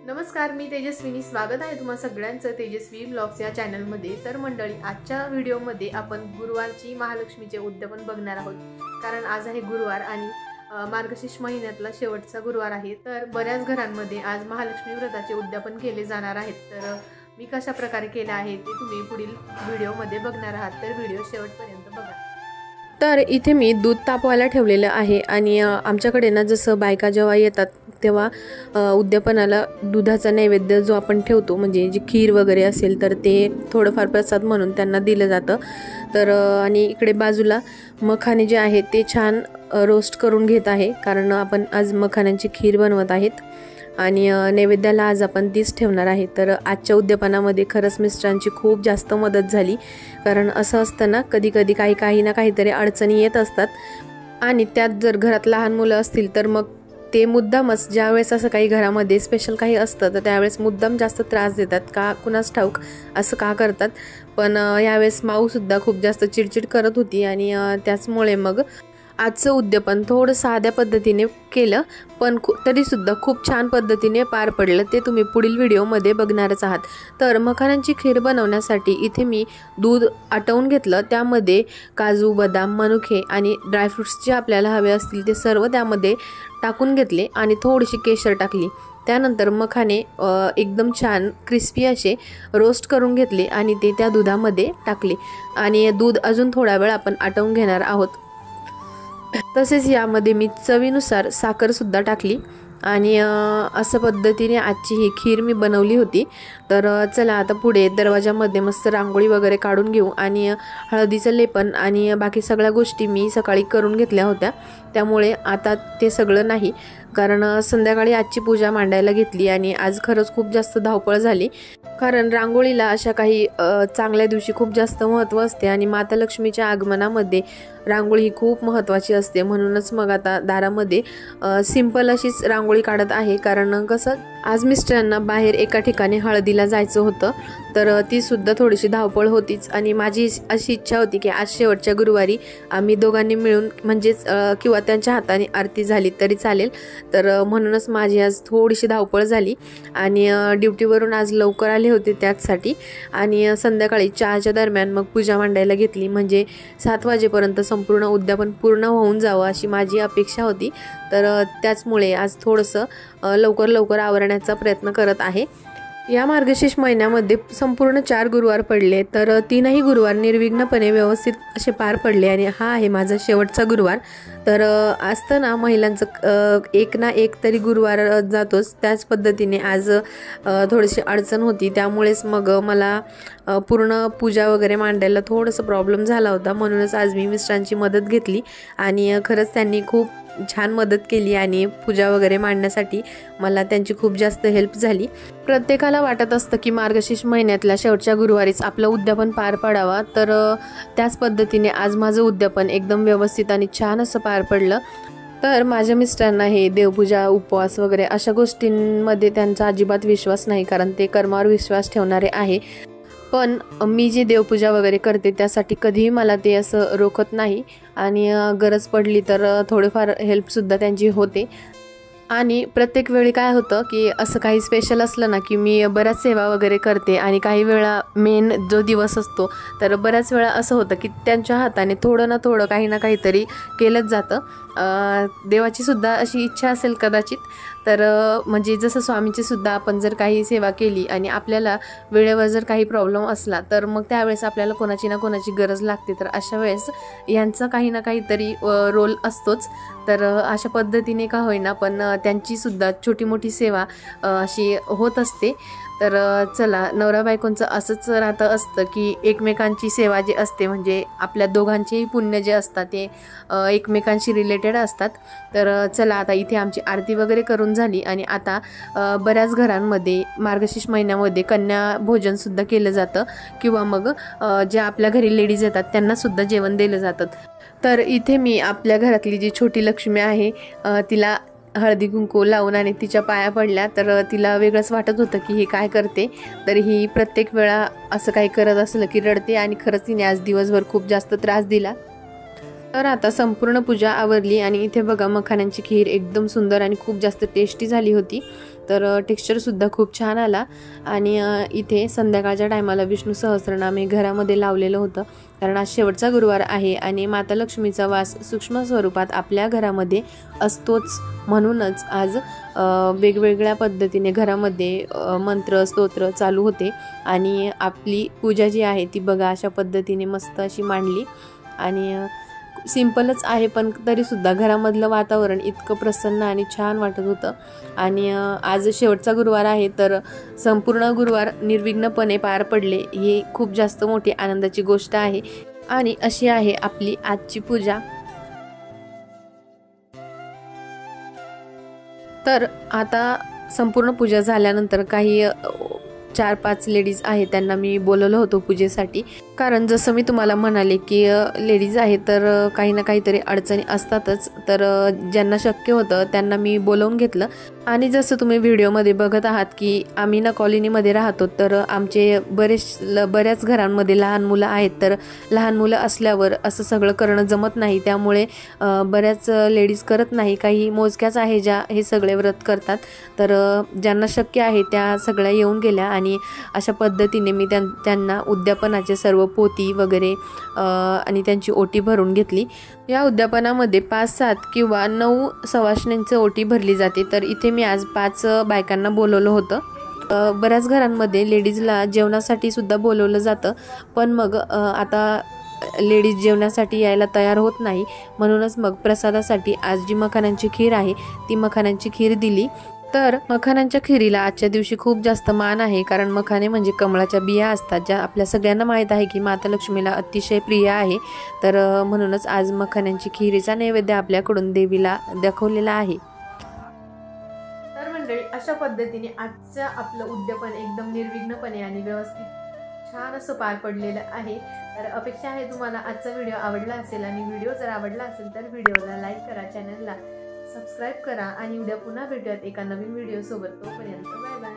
नमस्कार, मी तेजस्विनी. स्वागत आहे तुम्हा सगळ्यांचं तेजस्वी ब्लॉग्स या चॅनलमध्ये. तर मंडळी, आजच्या व्हिडिओमध्ये आपण गुरुवारची महालक्ष्मीचे उद्यापन बघणार आहोत. कारण आज आहे गुरुवार आणि मार्गशीर्ष महिन्यातला शेवटचा गुरुवार आहे. तर बऱ्याच घरांमध्ये आज महालक्ष्मी व्रताचे उद्यापन केले जाणार आहेत. तर मी कशा प्रकारे केले आहे ते तुम्ही पुढील व्हिडिओमध्ये बघणार आहात. तर व्हिडिओ शेवटपर्यंत बघा. तर इथे मी दूध तापवायला ठेवलेलं आहे आणि आमच्याकडे ना जसं बायका जेव्हा येतात तेव्हा उद्यापनाला दुधाचा नैवेद्य जो आपण ठेवतो, म्हणजे जी खीर वगैरे असेल तर ते थोडंफार प्रसाद म्हणून त्यांना दिलं जातं. तर आणि इकडे बाजूला मखाने जे आहेत ते छान रोस्ट करून घेत आहे, कारण आपण आज मखान्यांची खीर बनवत आहेत आणि नैवेद्याला आज आपण तीच ठेवणार आहे. तर आजच्या उद्यापनामध्ये खरंच मिस्टरांची खूप जास्त मदत झाली, कारण असं असतं ना, कधी कधी काही ना काहीतरी अडचणी येत असतात आणि त्यात जर घरात लहान मुलं असतील तर मग ते मुद्दामच ज्यावेळेस असं काही घरामध्ये स्पेशल काही असतं तर त्यावेळेस मुद्दाम जास्त त्रास देतात, का कुणास ठाऊक असं का करतात. पण यावेळेस माऊसुद्धा खूप जास्त चिडचिड करत होती आणि त्याचमुळे मग आजचं उद्यापन थोडं साध्या पद्धतीने केलं, पण तरीसुद्धा खूप छान पद्धतीने पार पडलं. ते तुम्ही पुढील व्हिडिओमध्ये बघणारच आहात. तर मखानांची खीर बनवण्यासाठी इथे मी दूध आटवून घेतलं, त्यामध्ये काजू, बदाम, मनुके आणि ड्रायफ्रूट्स जे आपल्याला हवे असतील ते सर्व त्यामध्ये टाकून घेतले आणि थोडीशी केशर टाकली. त्यानंतर मखाने एकदम छान क्रिस्पी असे रोस्ट करून घेतले आणि ते त्या दुधामध्ये टाकले आणि दूध अजून थोडा वेळ आपण आटवून घेणार आहोत. तसेच यामध्ये मी चवीनुसार साखरसुद्धा टाकली आणि असं पद्धतीने आजची ही खीर मी बनवली होती. तर चला आता पुढे दरवाजामध्ये मस्त रांगोळी वगैरे काढून घेऊ आणि हळदीचं लेपन आणि बाकी सगळ्या गोष्टी मी सकाळी करून घेतल्या होत्या, त्यामुळे आता ते सगळं नाही, कारण संध्याकाळी आजची पूजा मांडायला घेतली आणि आज खरंच खूप जास्त धावपळ झाली. कारण रांगोळीला अशा काही चांगल्या दिवशी खूप जास्त महत्त्व असते आणि माता लक्ष्मीच्या आगमनामध्ये रांगोळी ही खूप महत्त्वाची असते. म्हणूनच मग आता दारामध्ये सिंपल अशीच रांगोळी काढत आहे, कारण कसं आज मिस्टरांना बाहेर एका ठिकाणी हळदीला जायचं होतं, तर ती सुद्धा थोडीशी धावपळ होतीच आणि माझी अशी इच्छा होती की आज शेवटच्या गुरुवारी आम्ही दोघांनी मिळून, म्हणजेच किंवा त्यांच्या हाताने आरती झाली तरी चालेल. तर म्हणूनच माझी आज थोडीशी धावपळ झाली आणि ड्युटीवरून आज लवकर आले होते त्याचसाठी आणि संध्याकाळी चहाच्या दरम्यान मग पूजा मांडायला घेतली, म्हणजे 7 वाजेपर्यंत संपूर्ण उद्यापन पूर्ण होऊन जावं अशी माझी अपेक्षा होती. तर त्याचमुळे आज थोडंसं लवकर आवरण्याचा प्रयत्न करत आहे. या मार्गशीर्ष महिन्यामध्ये संपूर्ण 4 गुरुवार पडले, तर 3ही गुरुवार निर्विघ्नपणे व्यवस्थित असे पार पडले आणि हा आहे माझा शेवटचा गुरुवार. तर असतं ना महिलांचं एक ना एक तरी गुरुवार जातोच, त्याच पद्धतीने आज थोडीशी अडचण होती, त्यामुळेच मग मला पूर्ण पूजा वगैरे मांडायला थोडंसं प्रॉब्लेम झाला होता. म्हणूनच आज मी मिस्टरांची मदत घेतली आणि खरंच त्यांनी खूप छान मदत केली आणि पूजा वगैरे मांडण्यासाठी मला त्यांची खूप जास्त हेल्प झाली. प्रत्येकाला वाटत असतं की मार्गशीर्ष महिन्यातल्या शेवटच्या गुरुवारीच आपलं उद्यापन पार पडावा, तर त्याच पद्धतीने आज माझं उद्यापन एकदम व्यवस्थित आणि छान असं पार पडलं. तर माझ्या मिस्टरांना हे देवपूजा, उपवास वगैरे अशा गोष्टींमध्ये त्यांचा अजिबात विश्वास नाही, कारण ते कर्मावर विश्वास ठेवणारे आहे. पण मी जे देवपूजा वगैरे करते त्यासाठी कधीही मला ते असं रोखत नाही आणि गरज पडली तर थोडेफार हेल्पसुद्धा त्यांची होते. आणि प्रत्येक वेळी काय होतं की असं काही स्पेशल असलं ना की मी बऱ्याच सेवा वगैरे करते आणि काही वेळा मेन जो दिवस असतो तर बऱ्याच वेळा असं होतं की त्यांच्या हाताने थोडं ना थोडं काही ना काहीतरी केलंच जातं. देवाची सुद्धा अशी इच्छा असेल कदाचित, तर म्हणजे जसं स्वामींची सुद्धा आपण जर काही सेवा केली आणि आपल्याला वेळेवर जर काही प्रॉब्लेम असला तर मग त्यावेळेस आपल्याला कोणाची ना कोणाची गरज लागते. तर अशा वेळेस यांचा काही ना काहीतरी रोल असतोच. तर अशा पद्धतीने का होईना पण त्यांची सुद्धा छोटी मोठी सेवा अशी होत असते. तर चला, नवरा बायकोंचं असंच राहतं असतं की एकमेकांची सेवा जी असते, म्हणजे आपल्या दोघांचेही पुण्य जे असतात ते एकमेकांशी रिलेटेड असतात. तर चला, आता इथे आमची आरती वगैरे करून झाली आणि आता बऱ्याच घरांमध्ये मार्गशीर्ष महिन्यामध्ये कन्या भोजनसुद्धा केलं जातं किंवा मग ज्या आपल्या घरी लेडीज येतात त्यांनासुद्धा जेवण दिलं जातं. तर इथे मी आपल्या घरातली जी छोटी लक्ष्मी आहे तिला हळदी कुंकू लावून आणि तिच्या पाया पडल्या. तर तिला वेगळंच वाटत होतं की हे काय करते, तर ही प्रत्येक वेळा असं काही करत असलं की रडते आणि खरंच तिने आज दिवसभर खूप जास्त त्रास दिला. तर आता संपूर्ण पूजा आवरली आणि इथे बघा मखाण्यांची खीर एकदम सुंदर आणि खूप जास्त टेस्टी झाली होती। तर टेक्स्चरसुद्धा खूप छान आला आणि इथे संध्याकाळच्या टायमाला विष्णू सहस्त्रनाम हे घरामध्ये लावलेलं होतं, कारण आज शेवटचा गुरुवार आहे आणि माता लक्ष्मीचा वास सूक्ष्म स्वरूपात आपल्या घरामध्ये असतोच। म्हणूनच आज वेगवेगळ्या पद्धतीने घरामध्ये मंत्र स्तोत्र चालू होते आणि आपली पूजा जी आहे ती बघा अशा पद्धतीने मस्त अशी मांडली आणि सिंपलच आहे, पण तरीसुद्धा घरामधलं वातावरण इतकं प्रसन्न आणि छान वाटत होतं। आणि आज शेवटचा गुरुवार आहे, तर संपूर्ण गुरुवार निर्विघ्नपणे पार पडले ही खूप जास्त मोठी आनंदाची गोष्ट आहे। आणि अशी आहे आपली आजची पूजा। तर आता संपूर्ण पूजा झाल्यानंतर काही 4-5 लेडीज आहेत त्यांना मी बोलवलं होतं पूजेसाठी, कारण जसं मी तुम्हाला म्हणाले की लेडीज आहेत तर काही ना काहीतरी अडचणी असतातच, तर ज्यांना शक्य होतं त्यांना मी बोलवून घेतलं। आणि जसं तुम्ही व्हिडिओमध्ये बघत आहात की आम्ही ना कॉलनीमध्ये राहतो, तर आमचे बऱ्याच घरांमध्ये लहान मुलं आहेत, तर लहान मुलं असल्यावर असं सगळं करणं जमत नाही, त्यामुळे बऱ्याच लेडीज करत नाही, काही मोजक्याच आहे ज्या हे सगळे व्रत करतात। तर ज्यांना शक्य आहे त्या सगळ्या येऊन गेल्या आणि अशा पद्धतीने मी त्यांना उद्यापनाचे सर्व पोती वगैरे आणि त्यांची ओटी भरून घेतली। या उद्यापनामध्ये 5-7 किंवा 9 सवाष्ण्यांची ओटी भरली जाते, तर इथे मी आज 5 बायकांना बोलवलं होतं। बऱ्याच घरांमध्ये लेडीजला जेवणासाठी सुद्धा बोलवलं जातं, पण मग आता लेडीज जेवणासाठी यायला तयार होत नाही, म्हणूनच मग प्रसादासाठी आज जी मखाण्यांची खीर आहे ती मखाण्यांची खीर दिली। तर मखाण्यांच्या खिरीला आजच्या दिवशी खूप जास्त मान आहे, कारण मखाणे म्हणजे कमळाच्या बिया असतात, ज्या आपल्या सगळ्यांना माहीत आहे की माता लक्ष्मीला अतिशय प्रिय आहे। तर म्हणूनच आज मखाण्यांची खिरीचा नैवेद्य आपल्याकडून देवीला दाखवलेला आहे। तर मंडळी अशा पद्धतीने आजचं आपलं उद्यापन एकदम निर्विघ्नपणे आणि व्यवस्थित छान असं पार पडलेलं आहे। तर अपेक्षा आहे तुम्हाला आजचा व्हिडिओ आवडला असेल, आणि व्हिडिओ जर आवडला असेल तर व्हिडिओला लाईक करा, चॅनलला सबस्क्राईब करा आणि उद्या पुन्हा भेटूयात एका नवीन व्हिडिओ सोबत। तोपर्यंत बाय बाय।